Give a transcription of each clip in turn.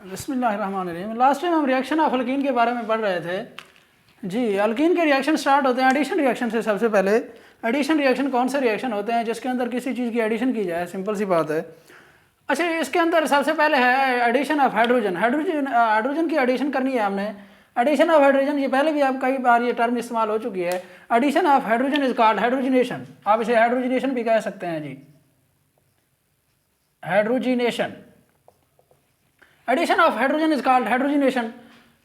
बिस्मिल्लाहिर्रहमानिर्रहीम। Last time हम reaction of alkyne के बारे में पढ़ रहे थे जी। अल्कीन के रिएक्शन स्टार्ट होते हैं एडिशन रिएक्शन से। सबसे पहले एडिशन रिएक्शन कौन से रिएक्शन होते हैं जिसके अंदर किसी चीज़ की एडिशन की जाए, सिंपल सी बात है। अच्छा, इसके अंदर सबसे पहले है एडिशन ऑफ हाइड्रोजन। हाइड्रोजन की एडिशन करनी है हमने। एडिशन ऑफ हाइड्रोजन, ये पहले भी आप कई बार ये टर्म इस्तेमाल हो चुकी है। Addition of hydrogen is called hydrogenation. आप इसे हाइड्रोजिनेशन भी कह सकते हैं जी, hydrogenation. Addition of hydrogen is called hydrogenation.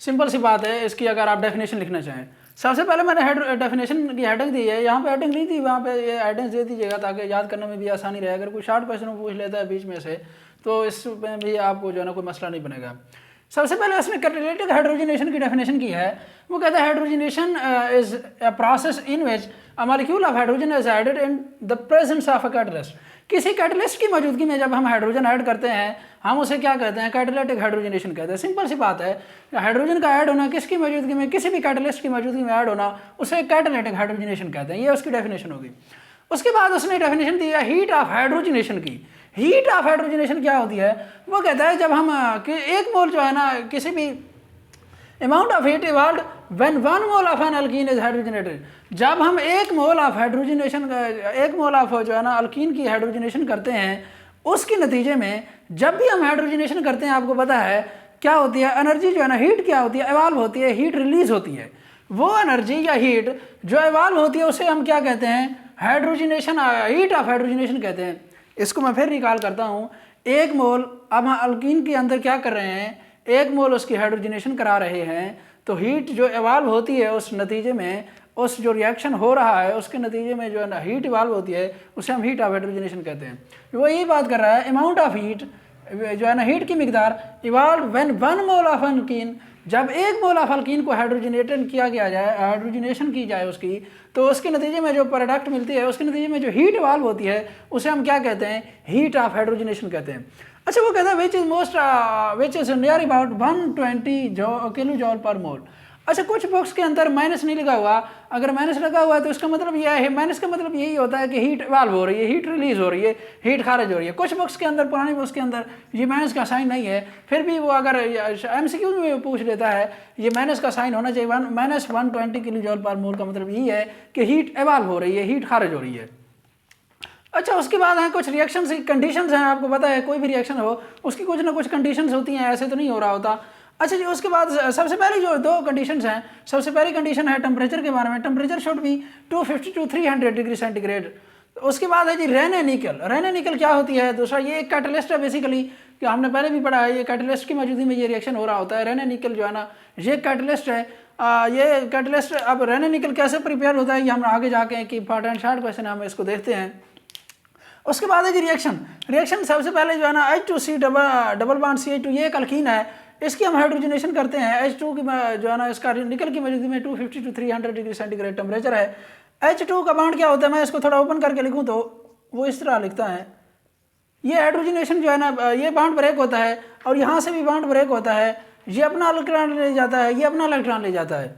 Simple सी बात है। इसकी अगर आप डेफिनेशन लिखना चाहें, सबसे पहले मैंने डेफिनेशन की हेडिंग दी है। यहाँ पे हेडिंग नहीं थी, वहाँ पे ये हेडिंग दे दीजिएगा ताकि याद करने में भी आसानी रहे। अगर कोई शॉर्ट क्वेश्चन पूछ लेता है बीच में से तो इसमें भी आपको जो है ना कोई मसला नहीं बनेगा। सबसे पहले उसने कैटालिटिक हाइड्रोजिनेशन की डेफिनेशन की है। वो कहता है hydrogenation is a process in which a molecule of hydrogen is added in the presence of a catalyst. किसी कैटलिस्ट की मौजूदगी में जब हम हाइड्रोजन ऐड करते हैं, हम उसे क्या कहते हैं? कैटालिटिक हाइड्रोजनेशन कहते हैं। सिंपल सी बात है। हाइड्रोजन का ऐड होना किसकी मौजूदगी में, किसी भी कैटलिस्ट की मौजूदगी में ऐड होना, उसे कैटालिटिक हाइड्रोजनेशन कहते हैं। ये उसकी डेफिनेशन होगी। उसके बाद उसने डेफिनेशन दी है हीट ऑफ हाइड्रोजनेशन की। हीट ऑफ हाइड्रोजनेशन क्या होती है? वो कहता है जब हम एक मोल जो है ना किसी भी amount of heat evolve when 1 mole of an alkene is hydrogenated. जब हम 1 mole of hydrogenation, 1 mole of जो है ना अल्कीन की हाइड्रोजनेशन करते हैं, उसके नतीजे में जब भी हम हाइड्रोजनेशन करते हैं, आपको पता है क्या होती है? एनर्जी जो है ना, हीट क्या होती है? इवॉल्व होती है, हीट रिलीज होती है। वो एनर्जी या हीट जो इवॉल्व होती है उसे हम क्या कहते हैं? हाइड्रोजनेशन, हीट ऑफ हाइड्रोजनेशन कहते हैं। इसको मैं फिर रिकॉल करता हूँ। 1 मोल, अब हम अल्कीन के अंदर क्या कर रहे हैं? 1 मोल उसकी हाइड्रोजनेशन करा रहे हैं, तो हीट जो इवॉल्व होती है उस नतीजे में, उस जो रिएक्शन हो रहा है उसके नतीजे में जो है ना हीट इवॉल्व होती है, उसे हम हीट ऑफ हाइड्रोजनेशन कहते हैं। वो यही बात कर रहा है, अमाउंट ऑफ हीट जो है ना, हीट की मिकदार evolve when 1 mole of alkene, जब 1 मोल ऑफ अल्कीन को हाइड्रोजनेटेड किया गया जाए, हाइड्रोजनेशन की जाए उसकी, तो उसके नतीजे में जो प्रोडक्ट मिलती है, उसके नतीजे में जो हीट इवॉल्व होती है उसे हम क्या कहते हैं? हीट ऑफ हाइड्रोजनेशन कहते हैं। अच्छा, वो कहता है which is near about 120 kilo जॉल पर मोल। अच्छा, कुछ बुक्स के अंदर माइनस नहीं लगा हुआ। अगर माइनस लगा हुआ है तो इसका मतलब यह है, माइनस का मतलब यही होता है कि हीट इवॉल्व हो रही है, हीट रिलीज हो रही है, हीट खारिज हो रही है। कुछ बुक्स के अंदर, पुरानी बुक्स के अंदर ये माइनस का साइन नहीं है, फिर भी वो अगर MCQ में पूछ लेता है ये माइनस का साइन होना चाहिए। माइनस 120 किलो जॉल पर मोल का मतलब यही है कि हीट इवॉल्व हो रही है, हीट खारिज हो रही है। अच्छा, उसके बाद हैं कुछ रिएक्शंस की कंडीशंस हैं। आपको पता है कोई भी रिएक्शन हो उसकी कुछ ना कुछ कंडीशंस होती हैं, ऐसे तो नहीं हो रहा होता। अच्छा जी, उसके बाद सबसे पहले जो 2 कंडीशंस हैं, सबसे पहली कंडीशन है टेम्परेचर के बारे में। Temperature should be 250 to 300 degree centigrade. उसके बाद है जी रेने निकल। रेने निकल क्या होती है? दूसरा, ये एक कैटलिस्ट है बेसिकली, कि हमने पहले भी पढ़ा है। ये कैटलिस्ट की मौजूदगी में ये रिएक्शन हो रहा होता है। रेने निकल जो है ना, ये कैटलिस्ट है। ये कैटलिस्ट, अब रेने निकल कैसे प्रिपेयर होता है ये हम आगे जाके कि इंपॉर्टेंट शॉर्ट क्वेश्चन हम इसको देखते हैं। उसके बाद है जी रिएक्शन सबसे पहले जो है ना H2C डबल बॉन्ड CH2, ये एक अल्कीन है, इसकी हम हाइड्रोजनेशन करते हैं। H2 की जो है ना, इसका निकल की मौजूदगी में 250 to 300 डिग्री सेंटीग्रेड टेम्परेचर है। H2 का बॉन्ड क्या होता है? मैं इसको थोड़ा ओपन करके लिखूँ तो वो इस तरह लिखता है। ये हाइड्रोजनेशन जो है ना, ये बॉन्ड ब्रेक होता है और यहाँ से भी बॉन्ड ब्रेक होता है। ये अपना इलेक्ट्रॉन ले जाता है, ये अपना इलेक्ट्रॉन ले जाता है,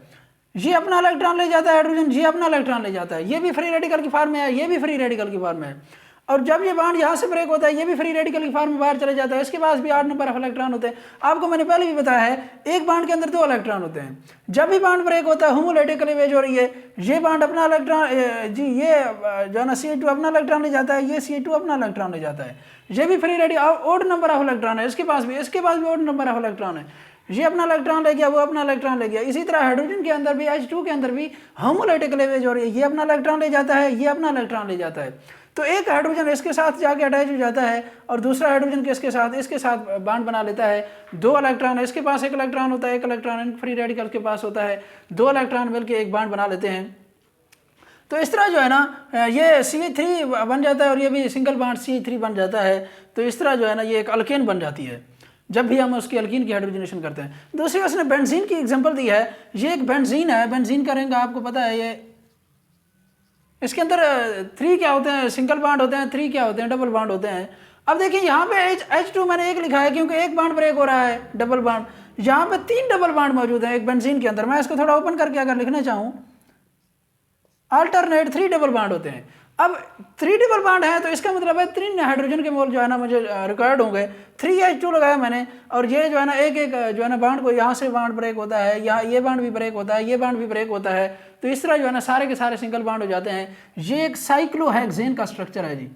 ये अपना इलेक्ट्रॉन ले जाता है हाइड्रोजन, ये अपना इलेक्ट्रॉन ले जाता है। ये भी फ्री रेडिकल की फॉर्म में है, ये भी फ्री रेडिकल की फॉर्म में है। और जब ये बॉन्ड यहाँ से ब्रेक होता है, ये भी फ्री रेडिकल की फॉर्म में बाहर चले जाता है। इसके पास भी 8 नंबर ऑफ इलेक्ट्रॉन होते हैं। आपको मैंने पहले भी बताया है, एक बॉन्ड के अंदर 2 इलेक्ट्रॉन होते हैं। जब भी बॉन्ड ब्रेक होता है, होमोलैटिक क्लीवेज हो रही है, ये बॉन्ड अपना इलेक्ट्रॉन जी, ये जो है ना CH2 अपना इलेक्ट्रॉन ले जाता है, ये CH2 अपना इलेक्ट्रॉन ले जाता है। ये भी free radical, odd number of electron है इसके पास भी ओड नंबर ऑफ इलेक्ट्रॉन है। ये अपना इलेक्ट्रॉन ले गया, वो अपना इलेक्ट्रॉन ले गया। इसी तरह हाइड्रोजन के अंदर भी, H2 के अंदर भी होमोलैटिक क्लीवेज हो रही है। ये अपना इलेक्ट्रॉन ले जाता है, ये अपना इलेक्ट्रॉन ले जाता है। तो एक हाइड्रोजन इसके साथ जाके अटैच हो जाता है और दूसरा हाइड्रोजन इसके साथ बॉन्ड बना लेता है। 2 इलेक्ट्रॉन, इसके पास 1 इलेक्ट्रॉन होता है, 1 इलेक्ट्रॉन फ्री रेडिकल के पास होता है। 2 इलेक्ट्रॉन मिलकर एक बॉन्ड बना लेते हैं। तो इस तरह जो है ना, ये CH3 बन जाता है और ये भी सिंगल बॉन्ड CH3 बन जाता है। तो इस तरह जो है ना, ये एक अल्केन बन जाती है जब भी हम उसकी अल्कीन की हाइड्रोजनेशन करते हैं। दूसरी उसने बेंजीन की एग्जांपल दी है। ये एक बेंजीन है। बेंजीन का रिंग आपको पता है, ये इसके अंदर 3 क्या होते हैं? सिंगल बॉन्ड होते हैं। 3 क्या होते हैं? डबल बॉन्ड होते हैं। अब देखिए यहाँ पे H2 मैंने 1 लिखा है क्योंकि 1 बॉन्ड ब्रेक हो रहा है, डबल बॉन्ड। यहाँ पे 3 डबल बॉन्ड मौजूद है एक बेंजीन के अंदर। मैं इसको थोड़ा ओपन करके अगर लिखना चाहूँ, अल्टरनेट 3 डबल बॉन्ड होते हैं। अब 3 डबल बॉन्ड है तो इसका मतलब है 3 हाइड्रोजन के मोल जो है ना मुझे रिक्वायर्ड होंगे। 3H2 लगाया मैंने, और ये जो है ना एक एक जो है ना बॉन्ड को, यहाँ से बॉन्ड ब्रेक होता है, यहाँ ये बॉन्ड भी ब्रेक होता है, ये बॉन्ड भी ब्रेक होता है, तो इस तरह जो है ना सारे के सारे सिंगल बॉन्ड हो जाते हैं। ये एक साइक्लोहेक्सेन का स्ट्रक्चर है जी,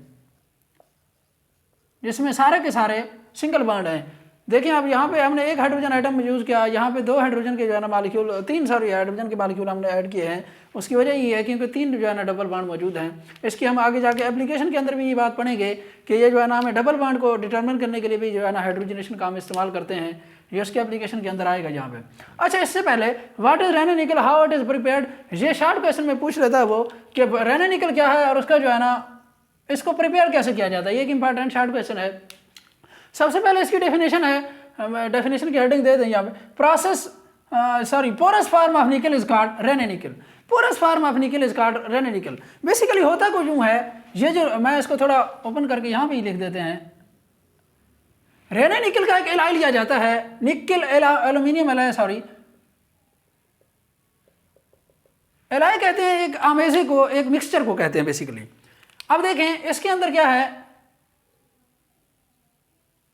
जिसमें सारे के सारे सिंगल बॉन्ड हैं। देखिए अब यहाँ पे हमने एक हाइड्रोजन आइटम यूज़ किया, यहाँ पे 2 हाइड्रोजन के जो है ना मालिक्यूल, 3 हाइड्रोजन के मालिक्यूल हमने ऐड किए हैं। उसकी वजह ये है क्योंकि 3 जो है ना डबल बॉन्ड मौजूद हैं। इसकी हम आगे जाके एप्लीकेशन के अंदर भी ये बात पढ़ेंगे कि ये जो है ना हमें डबल बॉन्ड को डिटरमिन करने के लिए भी जो है ना हाइड्रोजनेशन का हम इस्तेमाल करते हैं। ये उसके एप्लीकेशन के अंदर आएगा यहाँ पे। अच्छा, इससे पहले व्हाट इज रेना निकल, हाउ इट इज प्रिपेयर्ड, ये शॉर्ट क्वेश्चन में पूछ लेता है वो कि रेना निकल क्या है और उसका जो है ना इसको प्रिपेयर कैसे किया जाता है। ये एक इंपॉर्टेंट शॉर्ट क्वेश्चन है। सबसे पहले इसकी डेफिनेशन है, डेफिनेशन की हेडिंग दे दें यहाँ पे, process porous form of nickel is called Raney nickel. Porous form of nickel is called Raney nickel. Basically होता कुछ यूं है, ये जो मैं इसको थोड़ा ओपन करके यहाँ पे ही लिख देते हैं। रेना निकल का एक एलाई लिया जाता है, निकल एल्यूमिनियम एलाई, सॉरी एलाई कहते हैं एक आमेजे को, एक मिक्सचर को कहते हैं बेसिकली। अब देखें इसके अंदर क्या है,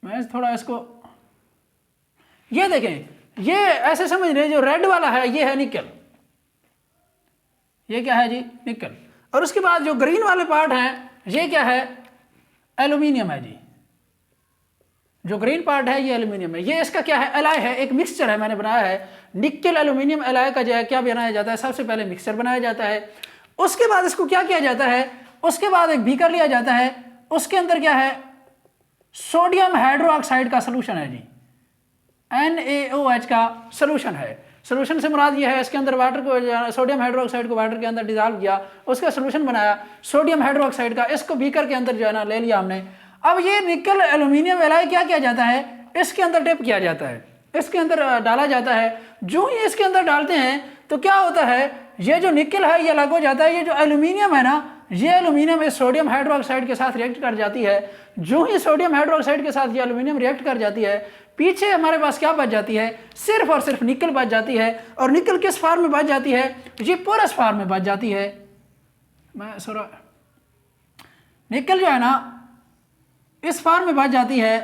मैं थोड़ा इसको, ये देखें, ये ऐसे समझ रहे जो रेड वाला है ये है निकल, ये क्या है जी निकल, और उसके बाद जो ग्रीन वाले पार्ट हैं ये क्या है एल्यूमिनियम है जी। जो ग्रीन पार्ट है ये एल्यूमिनियम है। ये इसका क्या है एलाई है, एक मिक्सचर है मैंने बनाया है। निकल एल्यूमिनियम एलाई का जो है क्या बनाया जाता है, सबसे पहले मिक्सचर बनाया जाता है। उसके बाद इसको क्या किया जाता है, उसके बाद एक बीकर लिया जाता है, उसके अंदर क्या है सोडियम हाइड्रोक्साइड का सोल्यूशन है जी, NaOH का सोल्यूशन है। सोल्यूशन से मुराद ये है इसके अंदर वाटर को, सोडियम हाइड्रोक्साइड को वाटर के अंदर डिजॉल्व किया, उसका सोल्यूशन बनाया सोडियम हाइड्रोक्साइड का, इसको बीकर के अंदर जो है ना ले लिया हमने। अब ये निकल एल्यूमिनियम एलाई क्या किया जाता है, इसके अंदर डिप किया जाता है, इसके अंदर डाला जाता है। जो ही इसके अंदर डालते हैं तो क्या होता है, ये जो निकल है ये अलग हो जाता है। ये जो एल्यूमिनियम है ना, ये एल्यूमिनियम इस सोडियम हाइड्रोक्साइड के साथ रिएक्ट कर जाती है। जो ही सोडियम हाइड्रोक्साइड के साथ ये एल्यूमिनियम रिएक्ट कर जाती है, पीछे हमारे पास क्या बच जाती है, सिर्फ और सिर्फ निकल बच जाती है। और निकल किस फॉर्म में बच जाती है, ये पोरस फॉर्म में बच जाती है। मैं सॉरी, निकल जो है ना इस फॉर्म में बच जाती है।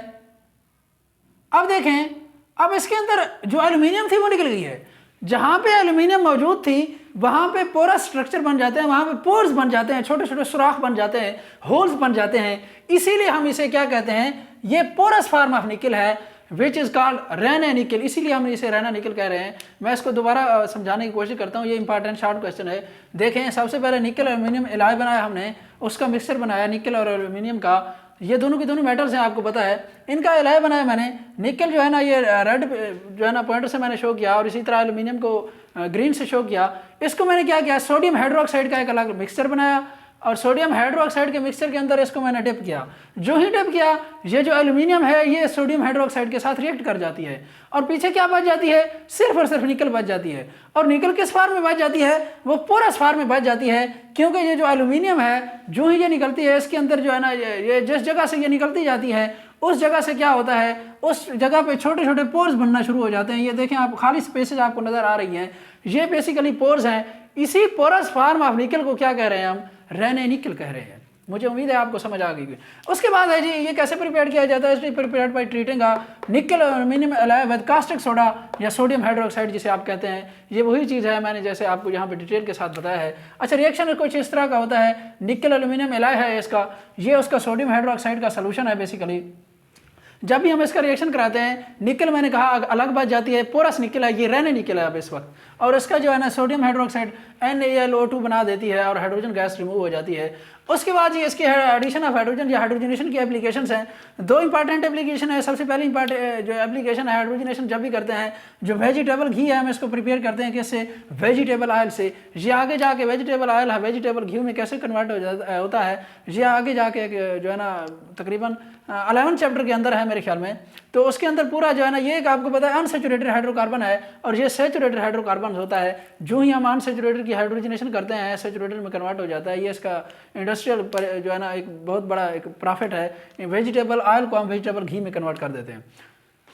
अब देखें, अब इसके अंदर जो एल्यूमिनियम थी वो निकल गई है। जहां पे एल्यूमिनियम मौजूद थी वहां पे पोरस स्ट्रक्चर बन जाते हैं, वहां पे पोर्स बन जाते हैं, छोटे छोटे सुराख बन जाते हैं, होल्स बन जाते हैं। इसीलिए हम इसे क्या कहते हैं, ये पोरस फॉर्म ऑफ निकल है, विच इज कॉल्ड रेना निकल। इसीलिए हम इसे रेना निकल कह रहे हैं। मैं इसको दोबारा समझाने की कोशिश करता हूँ, ये इंपॉर्टेंट शॉर्ट क्वेश्चन है। देखें, सबसे पहले निकल एल्यूमिनियम एलाई बनाया हमने, उसका मिक्सचर बनाया निकल और एल्यूमिनियम का। ये दोनों के दोनों मेटल्स हैं, आपको पता है। इनका एलाई बनाया मैंने। निकल जो है ना ये रेड जो है ना पॉइंटर से मैंने शो किया, और इसी तरह एल्यूमिनियम को ग्रीन से शो किया। इसको मैंने क्या किया, सोडियम हाइड्रोक्साइड का एक अलग मिक्सचर बनाया, और सोडियम हाइड्रोक्साइड के मिक्सचर के अंदर इसको मैंने डिप किया। जो ही डिप किया, ये जो एल्यूमिनियम है ये सोडियम हाइड्रोक्साइड के साथ रिएक्ट कर जाती है, और पीछे क्या बच जाती है, सिर्फ और सिर्फ निकल बच जाती है। और निकल किस फॉर्म में बच जाती है, वो पोरस फॉर्म में बच जाती है। क्योंकि ये जो एल्यूमिनियम है, जो ही ये निकलती है इसके अंदर जो है ना, ये जिस जगह से ये निकलती जाती है उस जगह से क्या होता है, उस जगह पे छोटे छोटे पोर्स बनना शुरू हो जाते हैं। ये देखें आप, खाली स्पेसेज आपको नजर आ रही हैं, ये बेसिकली पोर्स हैं। इसी पोरस फॉर्म ऑफ निकल को क्या कह रहे हैं हम, रेना निकल कह रहे हैं। मुझे उम्मीद है आपको समझ आ गई। उसके बाद है जी, ये कैसे प्रिपेयर किया जाता है, प्रिपेयर्ड बाय ट्रीटिंग निकल aluminium ally with caustic soda या सोडियम हाइड्रोक्साइड जिसे आप कहते हैं। ये वही चीज़ है मैंने जैसे आपको यहाँ पे डिटेल के साथ बताया है। अच्छा, रिएक्शन कुछ इस तरह का होता है, निकल एल्यूमिनियम एलाई है इसका, ये उसका सोडियम हाइड्रोक्साइड का सोल्यूशन है बेसिकली। जब भी हम इसका रिएक्शन कराते हैं, निकल मैंने कहा अलग बच जाती है, पोरस निकल है, ये रेना निकल है अब इस वक्त, और इसका जो है ना सोडियम हाइड्रोक्साइड NaLO2 बना देती है और हाइड्रोजन गैस रिमूव हो जाती है। उसके बाद ये इसकी एडिशन ऑफ हाइड्रोजन या हाइड्रोजनेशन की एप्लीकेशंस हैं। 2 इंपॉर्टेंट एप्लीकेशन है। सबसे पहली जो एप्लीकेशन है हाइड्रोजनेशन जब भी करते हैं, जो वेजिटेबल घी है हम इसको प्रिपेयर करते हैं किससे, वेजिटेबल ऑयल से। ये आगे जाके वेजिटेबल ऑयल है वेजिटेबल घी में कैसे कन्वर्ट होता है, ये आगे जाके जो है ना तकरीबन 11 चैप्टर के अंदर है मेरे ख्याल में। तो उसके अंदर पूरा जो है ना, ये एक आपको पता है अनसेचुरेटेड हाइड्रोकार्बन है और ये सेचुरेटेड हाइड्रोकार्बन होता है। जो ही हम अनसेचुरेटेड की हाइड्रोजनेशन करते हैं सेचुरेटेड में कन्वर्ट हो जाता है। ये इसका इंडस्ट्रियल जो है ना एक बहुत बड़ा एक प्रॉफिट है। वेजिटेबल ऑयल को हम वेजिटेबल घी में कन्वर्ट कर देते हैं।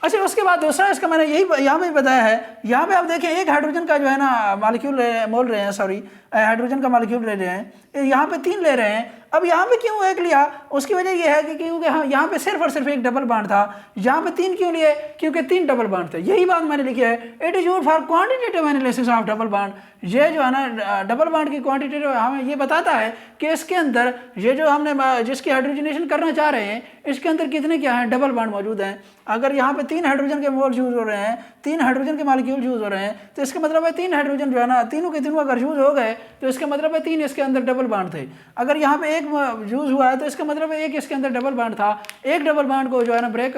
अच्छा, उसके बाद दूसरा इसका मैंने यही यहाँ पे बताया है। यहाँ पे आप देखें एक हाइड्रोजन का जो है ना मॉलिक्यूल मोल रहे हैं, सॉरी हाइड्रोजन का मॉलिक्यूल ले रहे हैं, यहाँ पे 3 ले रहे हैं। अब यहाँ पे क्यों एक लिया, उसकी वजह ये है कि क्योंकि हाँ यहाँ पे सिर्फ और सिर्फ एक डबल बॉन्ड था, यहाँ पे 3 क्यों लिए, क्योंकि 3 डबल बॉन्ड थे। यही बात मैंने लिखी है, it is used for quantitative analysis of double bond. ये जो है ना डबल बॉन्ड की क्वांटिटेटिव हमें ये बताता है कि इसके अंदर ये जो हमने जिसकी हाइड्रोजनेशन करना चाह रहे हैं इसके अंदर कितने क्या हैं, डबल बॉन्ड मौजूद हैं। अगर यहाँ पे 3 हाइड्रोजन के मोल यूज हो रहे हैं, 3 हाइड्रोजन के मॉलिक्यूल यूज हो रहे हैं, तो इसका मतलब है 3 हाइड्रोजन जो है ना तीनों के तीनों अगर यूज हो गए तो इसका मतलब है 3 इसके अंदर डबल बॉन्ड थे। अगर यहाँ पे एक यूज हुआ है तो इसका मतलब है 1 इसके अंदर डबल बॉन्ड था। एक डबल बॉन्ड को जो है ना ब्रेक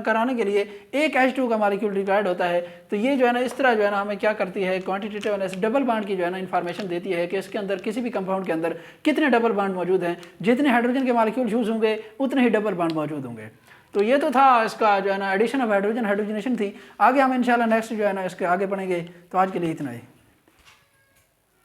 कराने के लिए एक H2 का मॉलिक्यूल रिक्वायर्ड होता है। तो ये जो है ना इस तरह जो है ना हमें क्या करती है, क्वांटिटेटिव एनालिसिस डबल बॉन्ड की जो है ना इन्फॉर्मेशन देती है कि इसके अंदर किसी भी कंपाउंड के अंदर कितने डबल बॉन्ड मौजूद हैं। जितने हाइड्रोजन के मॉलिक्यूल यूज होंगे उतने ही डबल बॉन्ड मौजूद होंगे। तो ये तो था इसका जो है ना एडिशन ऑफ हाइड्रोजन, हाइड्रोजनेशन थी। आगे हम इंशाल्लाह नेक्स्ट जो है ना इसके आगे पढ़ेंगे। तो आज के लिए इतना ही।